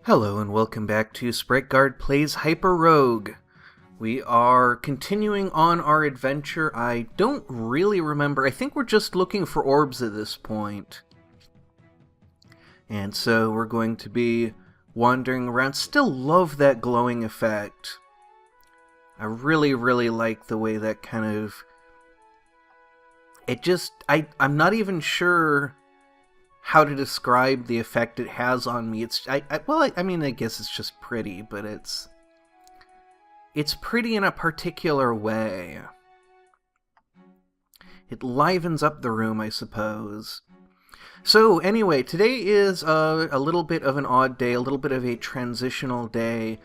Hello and welcome back to Spriteguard Plays HyperRogue. We are continuing on our adventure. I don't really remember. I think we're just looking for orbs at this point. And so we're going to be wandering around. Still love that glowing effect. I really like the way that kind of... I'm not even sure how to describe the effect it has on me. I mean, I guess it's just pretty, but it's pretty in a particular way. It livens up the room, I suppose. So anyway, today is a little bit of an odd day, a little bit of a transitional day.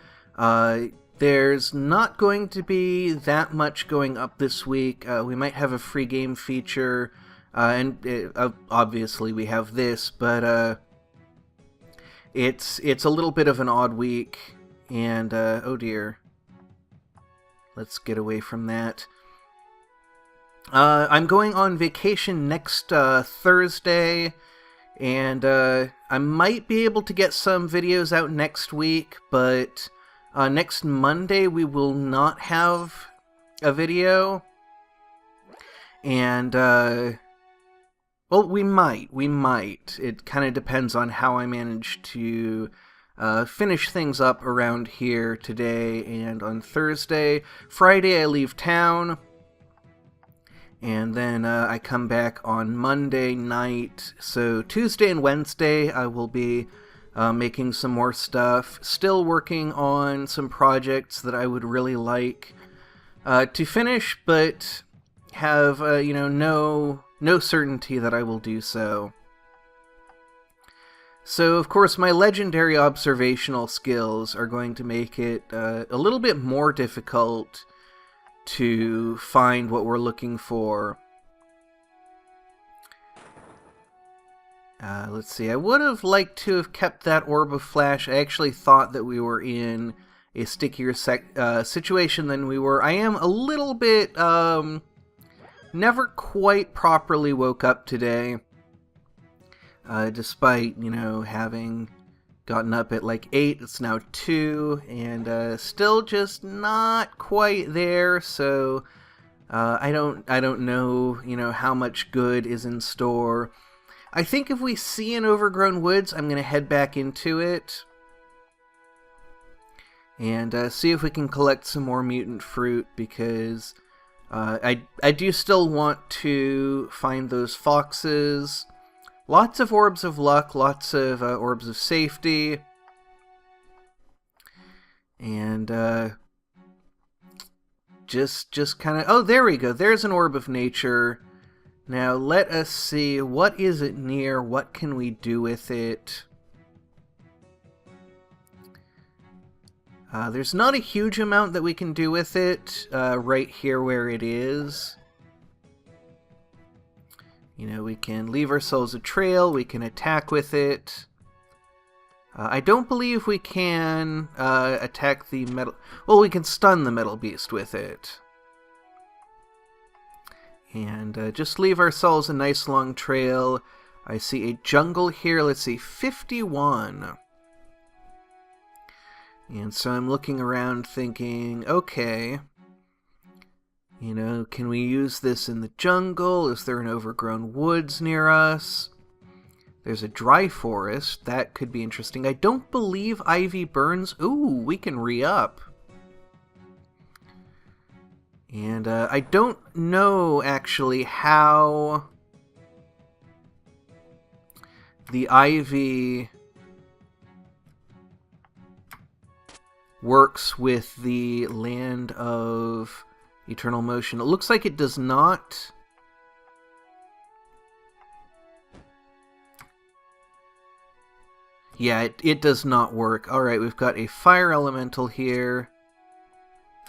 There's not going to be that much going up this week. We might have a free game feature. Obviously we have this, but it's a little bit of an odd week, and oh dear, let's get away from that. I'm going on vacation next Thursday, and I might be able to get some videos out next week, but next Monday we will not have a video, and well, we might. It kind of depends on how I manage to finish things up around here today and on Thursday. Friday I leave town, and then I come back on Monday night. So Tuesday and Wednesday I will be making some more stuff. Still working on some projects that I would really like to finish, but have, no certainty that I will do so. So, of course, my legendary observational skills are going to make it a little bit more difficult to find what we're looking for. Let's see, I would have liked to have kept that orb of flash. I actually thought that we were in a stickier situation than we were. I am a little bit... never quite properly woke up today, despite, having gotten up at like 8, it's now 2, and still just not quite there, so I don't know, how much good is in store. I think if we see an overgrown woods, I'm going to head back into it, and see if we can collect some more mutant fruit, because... I do still want to find those foxes. Lots of orbs of luck, lots of orbs of safety. And just kind of... Oh, there we go. There's an orb of nature. Now let us see. What is it near? What can we do with it? There's not a huge amount that we can do with it right here where it is. We can leave ourselves a trail, we can attack with it. I don't believe we can attack the metal... Well, we can stun the metal beast with it. And just leave ourselves a nice long trail. I see a jungle here, let's see, 51. And so I'm looking around thinking, okay, can we use this in the jungle? Is there an overgrown woods near us? There's a dry forest. That could be interesting. I don't believe ivy burns. Ooh, we can re-up. And I don't know, actually, how the ivy... works with the land of eternal motion. It looks like it does not. Yeah, it does not work. Alright, we've got a fire elemental here.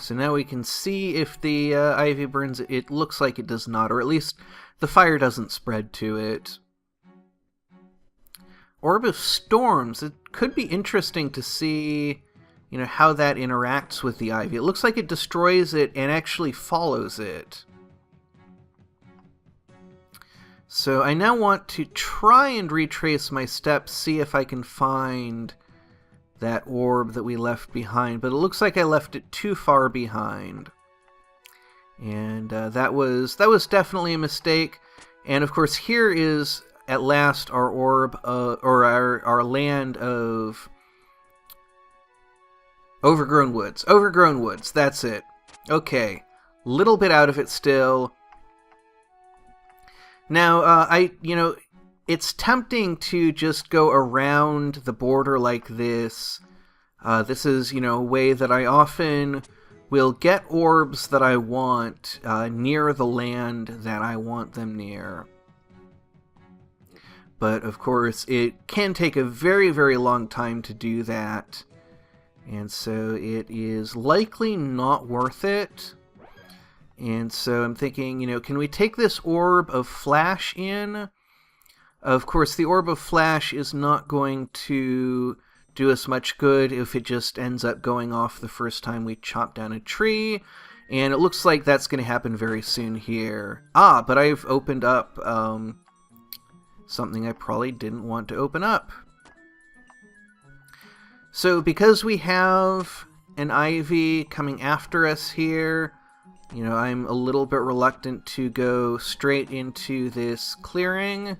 So now we can see if the ivy burns. It looks like it does not, or at least the fire doesn't spread to it. Orb of Storms. It could be interesting to see... how that interacts with the ivy. It looks like it destroys it and actually follows it. So I now want to try and retrace my steps, see if I can find that orb that we left behind, but it looks like I left it too far behind. And that was definitely a mistake. And of course, here is at last our orb, or our land of overgrown woods. Overgrown woods, that's it. Okay, little bit out of it still. Now, it's tempting to just go around the border like this. This is, a way that I often will get orbs that I want near the land that I want them near. But, of course, it can take a very, very long time to do that. And so it is likely not worth it. And so I'm thinking, can we take this orb of flash in? Of course, the orb of flash is not going to do us much good if it just ends up going off the first time we chop down a tree. And it looks like that's going to happen very soon here. But I've opened up something I probably didn't want to open up. So because we have an ivy coming after us here, I'm a little bit reluctant to go straight into this clearing.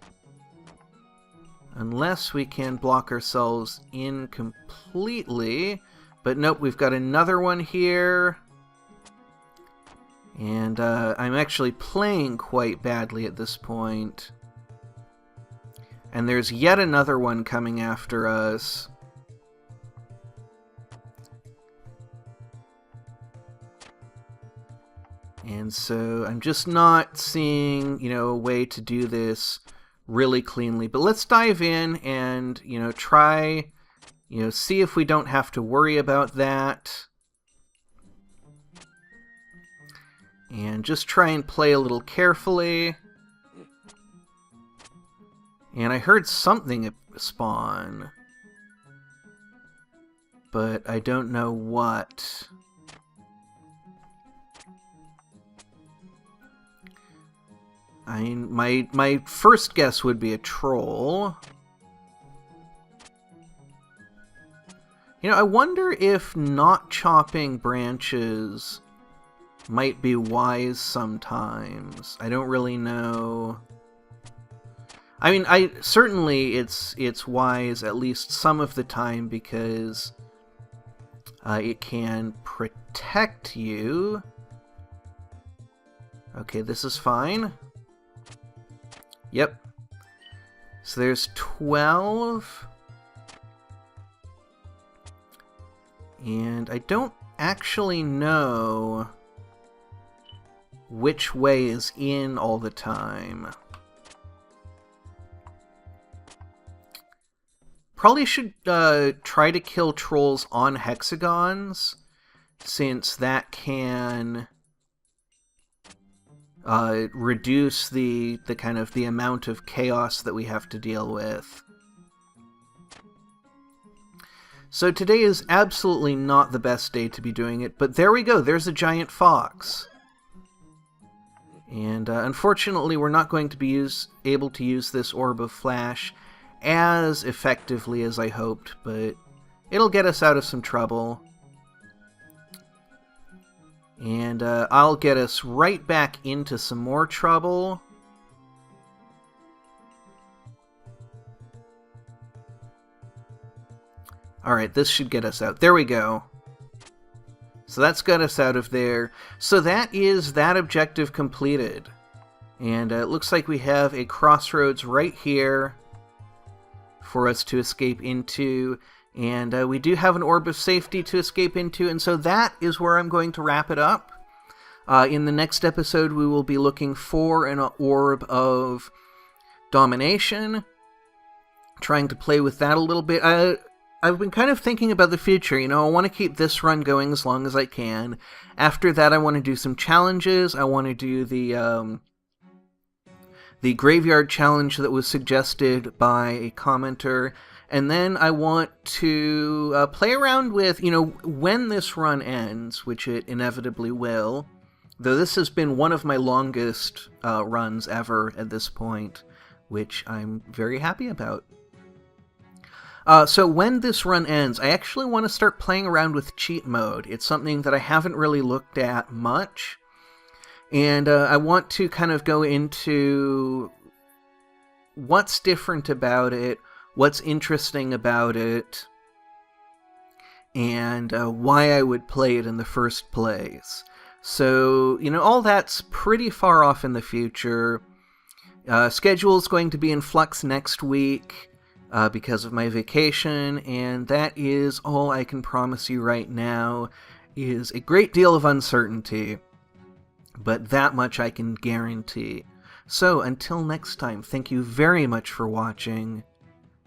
Unless we can block ourselves in completely. But nope, we've got another one here. And I'm actually playing quite badly at this point. And there's yet another one coming after us. And so I'm just not seeing, a way to do this really cleanly. But let's dive in and, try, see if we don't have to worry about that. And just try and play a little carefully. And I heard something spawn. But I don't know what. My first guess would be a troll. I wonder if not chopping branches might be wise sometimes. I don't really know. Certainly it's wise at least some of the time because it can protect you. Okay, this is fine. Yep. So there's 12. And I don't actually know which way is in all the time. Probably should try to kill trolls on hexagons, since that can reduce the kind of the amount of chaos that we have to deal with. So today is absolutely not the best day to be doing it, but there we go, there's a giant fox. And unfortunately we're not going to be able to use this orb of flash as effectively as I hoped, but it'll get us out of some trouble. And I'll get us right back into some more trouble. Alright, this should get us out. There we go. So that's got us out of there. So that is that objective completed. And it looks like we have a crossroads right here for us to escape into. And we do have an orb of safety to escape into, and so that is where I'm going to wrap it up. In the next episode, we will be looking for an orb of domination, trying to play with that a little bit. I've been kind of thinking about the future. I want to keep this run going as long as I can. After that, I want to do some challenges. I want to do the graveyard challenge that was suggested by a commenter. And then I want to play around with, when this run ends, which it inevitably will, though this has been one of my longest runs ever at this point, which I'm very happy about. So when this run ends, I actually want to start playing around with cheat mode. It's something that I haven't really looked at much, and I want to kind of go into what's different about it, what's interesting about it, and why I would play it in the first place. So, all that's pretty far off in the future. Schedule's going to be in flux next week because of my vacation, and that is all I can promise you right now, is a great deal of uncertainty, but that much I can guarantee. So, until next time, thank you very much for watching,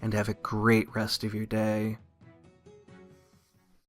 and have a great rest of your day.